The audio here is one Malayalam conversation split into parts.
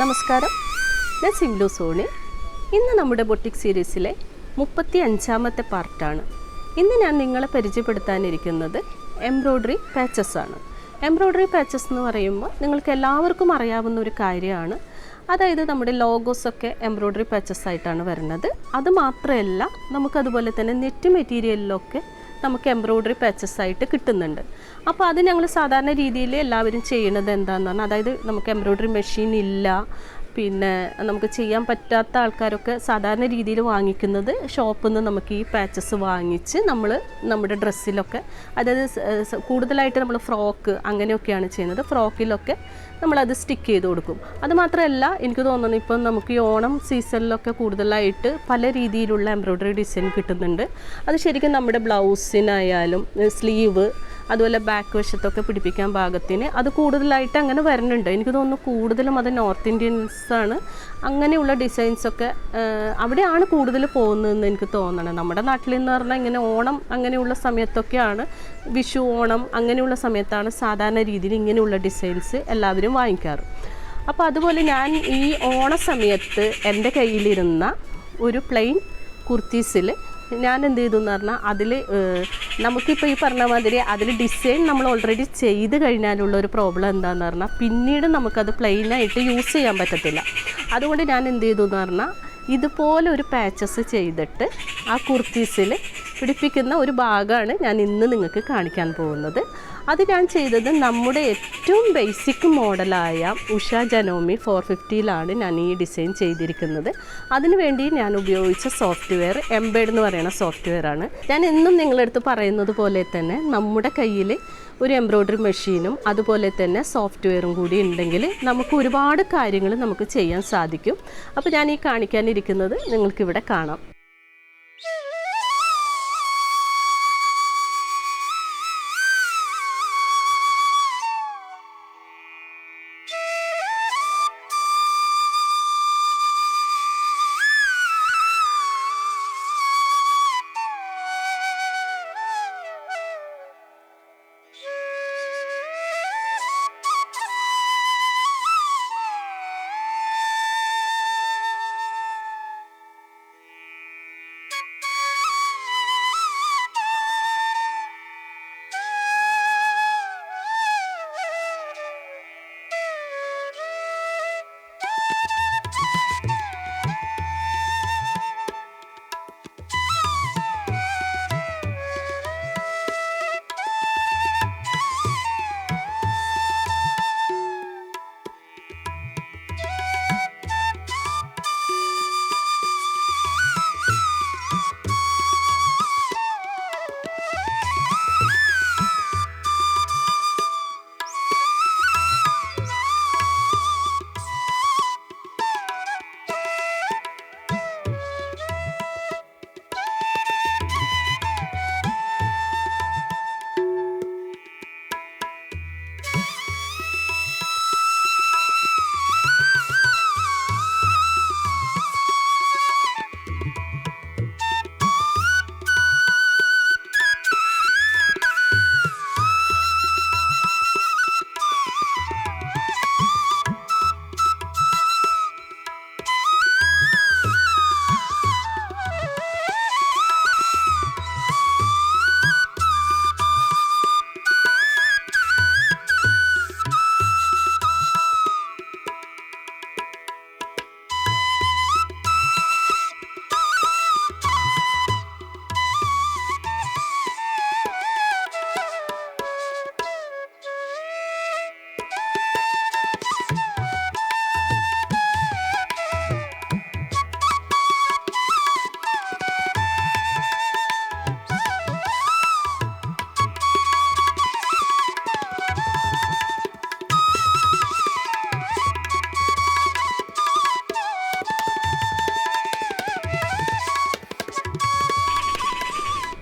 നമസ്കാരം, ഞാൻ സിംലു സോണി. ഇന്ന് നമ്മുടെ ബൊട്ടിക് സീരീസിലെ 35ാമത്തെ പാർട്ടാണ്. ഇന്ന് ഞാൻ നിങ്ങളെ പരിചയപ്പെടുത്താനിരിക്കുന്നത് എംബ്രോയ്ഡറി പാച്ചസ് ആണ്. എംബ്രോയ്ഡറി പാച്ചസ് എന്ന് പറയുമ്പോൾ നിങ്ങൾക്ക് എല്ലാവർക്കും അറിയാവുന്ന ഒരു കാര്യമാണ്. അതായത് നമ്മുടെ ലോഗോസൊക്കെ എംബ്രോയ്ഡറി പാച്ചസ് ആയിട്ടാണ് വരുന്നത്. അതുമാത്രമല്ല, നമുക്കതുപോലെ തന്നെ നെറ്റ് മെറ്റീരിയലിലൊക്കെ നമുക്ക് എംബ്രോയ്ഡറി പാച്ചസ് ആയിട്ട് കിട്ടുന്നുണ്ട്. അപ്പോൾ അത് ഞങ്ങൾ സാധാരണ രീതിയിൽ എല്ലാവരും ചെയ്യുന്നത് എന്താണെന്ന് പറഞ്ഞാൽ, അതായത് നമുക്ക് എംബ്രോയ്ഡറി മെഷീൻ ഇല്ല, പിന്നെ നമുക്ക് ചെയ്യാൻ പറ്റാത്ത ആൾക്കാരൊക്കെ സാധാരണ രീതിയിൽ വാങ്ങിക്കുന്നത് ഷോപ്പിൽ നിന്ന് നമുക്ക് ഈ പാച്ചസ് വാങ്ങിച്ച് നമ്മൾ നമ്മുടെ ഡ്രസ്സിലൊക്കെ, അതായത് കൂടുതലായിട്ട് നമ്മൾ ഫ്രോക്ക് അങ്ങനെയൊക്കെയാണ് ചെയ്യുന്നത്. ഫ്രോക്കിലൊക്കെ നമ്മളത് സ്റ്റിക്ക് ചെയ്ത് കൊടുക്കും. അതുമാത്രമല്ല, എനിക്ക് തോന്നുന്നു ഇപ്പം നമുക്ക് ഈ ഓണം സീസണിലൊക്കെ കൂടുതലായിട്ട് പല രീതിയിലുള്ള എംബ്രോയ്ഡറി ഡിസൈൻ കിട്ടുന്നുണ്ട്. അത് ശരിക്കും നമ്മുടെ ബ്ലൗസിനായാലും സ്ലീവ്, അതുപോലെ ബാക്ക് വശത്തൊക്കെ പിടിപ്പിക്കാൻ പാകത്തിന് അത് കൂടുതലായിട്ട് അങ്ങനെ വരുന്നുണ്ട്. എനിക്ക് തോന്നുന്നു കൂടുതലും അത് നോർത്ത് ഇന്ത്യൻസാണ് അങ്ങനെയുള്ള ഡിസൈൻസൊക്കെ അവിടെയാണ് കൂടുതൽ പോകുന്നതെന്ന് എനിക്ക് തോന്നണം. നമ്മുടെ നാട്ടിൽ എന്ന് പറഞ്ഞാൽ ഇങ്ങനെ ഓണം അങ്ങനെയുള്ള സമയത്തൊക്കെയാണ്, വിഷു ഓണം അങ്ങനെയുള്ള സമയത്താണ് സാധാരണ രീതിയിൽ ഇങ്ങനെയുള്ള ഡിസൈൻസ് എല്ലാവരും വാങ്ങിക്കാറ്. അപ്പോൾ അതുപോലെ ഞാൻ ഈ ഓണ സമയത്ത് എൻ്റെ കയ്യിലിരുന്ന ഒരു പ്ലെയിൻ കുർത്തീസിൽ ഞാൻ എന്ത് ചെയ്തു എന്ന് പറഞ്ഞാൽ, അതിൽ നമുക്കിപ്പോൾ ഈ പറഞ്ഞ മാതിരി അതിൽ ഡിസൈൻ നമ്മൾ ഓൾറെഡി ചെയ്ത് കഴിഞ്ഞാലുള്ള ഒരു പ്രോബ്ലം എന്താണെന്ന് പറഞ്ഞാൽ, പിന്നീട് നമുക്കത് പ്ലെയിനായിട്ട് യൂസ് ചെയ്യാൻ പറ്റത്തില്ല. അതുകൊണ്ട് ഞാൻ എന്ത് ചെയ്തു എന്ന് പറഞ്ഞാൽ, ഇതുപോലെ ഒരു പാച്ചസ് ചെയ്തിട്ട് ആ കുർത്തീസിൽ പിടിപ്പിക്കുന്ന ഒരു ഭാഗമാണ് ഞാൻ ഇന്ന് നിങ്ങൾക്ക് കാണിക്കാൻ പോകുന്നത്. അത് ഞാൻ ചെയ്തത് നമ്മുടെ ഏറ്റവും ബേസിക് മോഡലായ ഉഷ ജനോമി 450യിലാണ് ഞാൻ ഈ ഡിസൈൻ ചെയ്തിരിക്കുന്നത്. അതിനുവേണ്ടി ഞാൻ ഉപയോഗിച്ച സോഫ്റ്റ്വെയർ എംബേഡ് എന്ന് പറയുന്ന സോഫ്റ്റ്വെയറാണ്. ഞാൻ എന്നും നിങ്ങളടുത്ത് പറയുന്നത് പോലെ തന്നെ നമ്മുടെ കയ്യിൽ ഒരു എംബ്രോയ്ഡറി മെഷീനും അതുപോലെ തന്നെ സോഫ്റ്റ്വെയറും കൂടി ഉണ്ടെങ്കിൽ നമുക്ക് ഒരുപാട് കാര്യങ്ങൾ നമുക്ക് ചെയ്യാൻ സാധിക്കും. അപ്പോൾ ഞാൻ ഈ കാണിക്കാനിരിക്കുന്നത് നിങ്ങൾക്കിവിടെ കാണാം.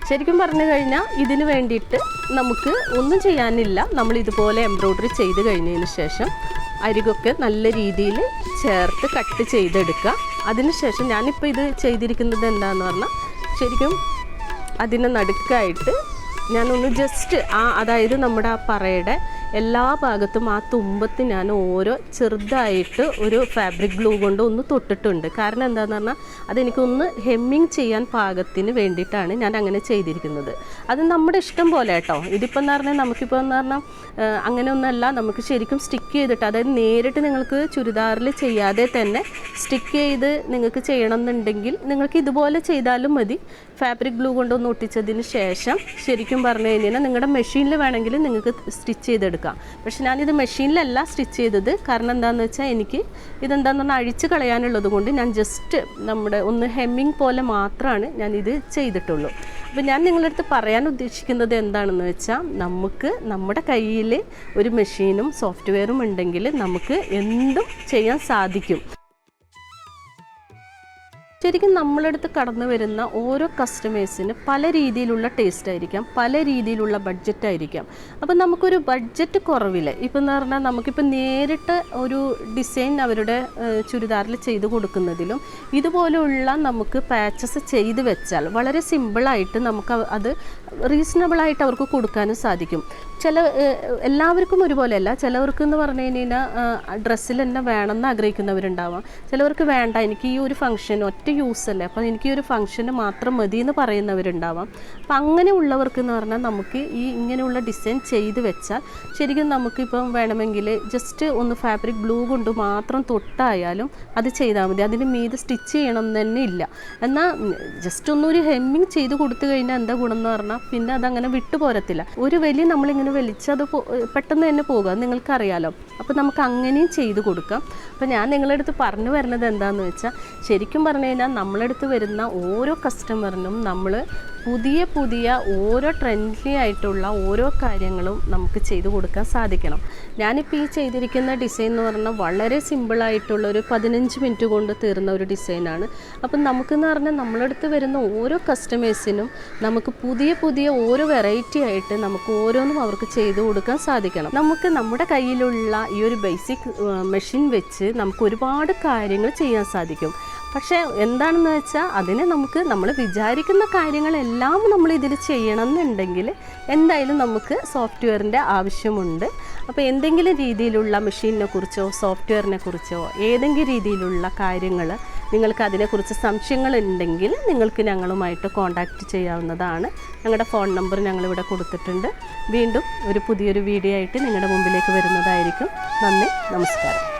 ശരിക്കും പറഞ്ഞു കഴിഞ്ഞാൽ ഇതിന് വേണ്ടിയിട്ട് നമുക്ക് ഒന്നും ചെയ്യാനില്ല. നമ്മൾ ഇതുപോലെ എംബ്രോയ്ഡറി ചെയ്ത് കഴിഞ്ഞതിന് ശേഷം അരികൊക്കെ നല്ല രീതിയിൽ ചേർത്ത് കട്ട് ചെയ്തെടുക്കുക. അതിനുശേഷം ഞാനിപ്പോൾ ഇത് ചെയ്തിരിക്കുന്നത് എന്താണെന്ന് പറഞ്ഞാൽ, ശരിക്കും അതിന് നടുക്കായിട്ട് ഞാനൊന്ന് ജസ്റ്റ് അതായത് നമ്മുടെ ആ പറയുടെ എല്ലാ ഭാഗത്തും ആ തുമ്പത്ത് ഞാൻ ഓരോ ചെറുതായിട്ട് ഒരു ഫാബ്രിക് ഗ്ലൂ കൊണ്ട് ഒന്ന് തൊട്ടിട്ടുണ്ട്. കാരണം എന്താണെന്ന് പറഞ്ഞാൽ അതെനിക്കൊന്ന് ഹെമ്മിങ് ചെയ്യാൻ പാകത്തിന് വേണ്ടിയിട്ടാണ് ഞാൻ അങ്ങനെ ചെയ്തിരിക്കുന്നത്. അത് നമ്മുടെ ഇഷ്ടം പോലെ കേട്ടോ. ഇതിപ്പോൾ എന്ന് പറഞ്ഞാൽ നമുക്കിപ്പോൾ എന്ന് പറഞ്ഞാൽ അങ്ങനെയൊന്നുമല്ല, നമുക്ക് ശരിക്കും സ്റ്റിക്ക് ചെയ്തിട്ട്, അതായത് നേരിട്ട് നിങ്ങൾക്ക് ചുരിദാറിൽ ചെയ്യാതെ തന്നെ സ്റ്റിക്ക് ചെയ്ത് നിങ്ങൾക്ക് ചെയ്യണമെന്നുണ്ടെങ്കിൽ നിങ്ങൾക്ക് ഇതുപോലെ ചെയ്താലും മതി. ഫാബ്രിക് ഗ്ലൂ കൊണ്ടൊന്ന് ഒട്ടിച്ചതിന് ശേഷം ശരിക്കും പറഞ്ഞു കഴിഞ്ഞാൽ നിങ്ങളുടെ മെഷീനിൽ വേണമെങ്കിൽ നിങ്ങൾക്ക് സ്റ്റിച്ച് ചെയ്തെടുക്കാം. പക്ഷെ ഞാനിത് മെഷീനിലല്ല സ്റ്റിച്ച് ചെയ്തത്. കാരണം എന്താണെന്ന് വെച്ചാൽ എനിക്ക് ഇതെന്താണെന്ന് പറഞ്ഞാൽ അഴിച്ച് കളയാനുള്ളത് കൊണ്ട് ഞാൻ ജസ്റ്റ് നമ്മുടെ ഒന്ന് ഹെമ്മിങ് പോലെ മാത്രമാണ് ഞാനിത് ചെയ്തിട്ടുള്ളൂ. അപ്പോൾ ഞാൻ നിങ്ങളുടെ അടുത്ത് പറയാൻ ഉദ്ദേശിക്കുന്നത് എന്താണെന്ന് വെച്ചാൽ നമുക്ക് നമ്മുടെ കയ്യിൽ ഒരു മെഷീനും സോഫ്റ്റ്വെയറും ഉണ്ടെങ്കിൽ നമുക്ക് എന്തും ചെയ്യാൻ സാധിക്കും. ശരിക്കും നമ്മളടുത്ത് കടന്നു വരുന്ന ഓരോ കസ്റ്റമേഴ്സിന് പല രീതിയിലുള്ള ടേസ്റ്റ് ആയിരിക്കാം, പല രീതിയിലുള്ള ബഡ്ജറ്റ് ആയിരിക്കാം. അപ്പം നമുക്കൊരു ബഡ്ജറ്റ് കുറവില്ല. ഇപ്പം എന്ന് പറഞ്ഞാൽ നമുക്കിപ്പോൾ നേരിട്ട് ഒരു ഡിസൈൻ അവരുടെ ചുരിദാറിൽ ചെയ്ത് കൊടുക്കുന്നതിലും ഇതുപോലെയുള്ള നമുക്ക് പാച്ചസ് ചെയ്ത് വെച്ചാൽ വളരെ സിമ്പിളായിട്ട് നമുക്ക് അത് റീസണബിളായിട്ട് അവർക്ക് കൊടുക്കാനും സാധിക്കും. എല്ലാവർക്കും ഒരുപോലെയല്ല. ചിലവർക്ക് എന്ന് പറഞ്ഞു കഴിഞ്ഞാൽ ഡ്രസ്സിൽ തന്നെ വേണമെന്ന് ആഗ്രഹിക്കുന്നവരുണ്ടാവാം. ചിലവർക്ക് വേണ്ട, എനിക്ക് ഈ ഒരു ഫംഗ്ഷൻ ഒറ്റ യൂസ് അല്ലേ, അപ്പോൾ എനിക്ക് ഈ ഒരു ഫംഗ്ഷന് മാത്രം മതി എന്ന് പറയുന്നവരുണ്ടാവാം. അപ്പം അങ്ങനെയുള്ളവർക്ക് എന്ന് പറഞ്ഞാൽ നമുക്ക് ഈ ഇങ്ങനെയുള്ള ഡിസൈൻ ചെയ്ത് വെച്ചാൽ ശരിക്കും നമുക്കിപ്പം വേണമെങ്കിൽ ജസ്റ്റ് ഒന്ന് ഫാബ്രിക് ഗ്ലൂ കൊണ്ട് മാത്രം തൊട്ടായാലും അത് ചെയ്താൽ മതി. അതിന് മീത് സ്റ്റിച്ച് ചെയ്യണം തന്നെ ഇല്ല. എന്നാൽ ജസ്റ്റ് ഒന്നൊരു ഹെമ്മിങ് ചെയ്ത് കൊടുത്തു കഴിഞ്ഞാൽ എന്താ ഗുണം എന്ന് പറഞ്ഞാൽ പിന്നെ അതങ്ങനെ വിട്ടുപോരത്തില്ല. ഒരു വലിയ നമ്മളിങ്ങനെ വലിച്ചത് പെട്ടെന്ന് തന്നെ പോകുക, നിങ്ങൾക്കറിയാലോ. അപ്പോൾ നമുക്ക് അങ്ങനെയും ചെയ്ത് കൊടുക്കാം. അപ്പോൾ ഞാൻ നിങ്ങളുടെ അടുത്ത് പറഞ്ഞു വരുന്നത് എന്താണെന്ന് വെച്ചാൽ ശരിക്കും പറഞ്ഞു കഴിഞ്ഞാൽ നമ്മളടുത്ത് വരുന്ന ഓരോ കസ്റ്റമറിനും നമ്മൾ പുതിയ പുതിയ ഓരോ ട്രെൻഡി ആയിട്ടുള്ള ഓരോ കാര്യങ്ങളും നമുക്ക് ചെയ്തു കൊടുക്കാൻ സാധിക്കണം. ഞാനിപ്പോൾ ഈ ചെയ്തിരിക്കുന്ന ഡിസൈൻ എന്ന് പറഞ്ഞാൽ വളരെ സിമ്പിളായിട്ടുള്ള ഒരു 15 മിനിറ്റ് കൊണ്ട് തീർന്ന ഒരു ഡിസൈനാണ്. അപ്പം നമുക്കെന്ന് പറഞ്ഞാൽ നമ്മളടുത്ത് വരുന്ന ഓരോ കസ്റ്റമേഴ്സിനും നമുക്ക് പുതിയ പുതിയ ഓരോ വെറൈറ്റി ആയിട്ട് നമുക്ക് ഓരോന്നും അവർക്ക് ചെയ്തു കൊടുക്കാൻ സാധിക്കണം. നമുക്ക് നമ്മുടെ കയ്യിലുള്ള ഈ ഒരു ബേസിക് മെഷീൻ വെച്ച് നമുക്ക് ഒരുപാട് കാര്യങ്ങൾ ചെയ്യാൻ സാധിക്കും. പക്ഷേ എന്താണെന്ന് വെച്ചാൽ അതിന് നമ്മൾ വിചാരിക്കുന്ന കാര്യങ്ങളെല്ലാം നമ്മൾ ഇതിൽ ചെയ്യണം എന്നുണ്ടെങ്കിൽ എന്തായാലും നമുക്ക് സോഫ്റ്റ്വെയറിൻ്റെ ആവശ്യമുണ്ട്. അപ്പോൾ എന്തെങ്കിലും രീതിയിലുള്ള മെഷീനിനെ കുറിച്ചോ സോഫ്റ്റ്വെയറിനെ കുറിച്ചോ ഏതെങ്കിലും രീതിയിലുള്ള കാര്യങ്ങൾ നിങ്ങൾക്ക് അതിനെക്കുറിച്ച് സംശയങ്ങളുണ്ടെങ്കിൽ നിങ്ങൾക്ക് ഞങ്ങളുമായിട്ട് കോൺടാക്റ്റ് ചെയ്യാവുന്നതാണ്. ഞങ്ങളുടെ ഫോൺ നമ്പർ ഞങ്ങളിവിടെ കൊടുത്തിട്ടുണ്ട്. വീണ്ടും ഒരു പുതിയൊരു വീഡിയോ ആയിട്ട് നിങ്ങളുടെ മുമ്പിലേക്ക് വരുന്നതായിരിക്കും. നന്ദി, നമസ്കാരം.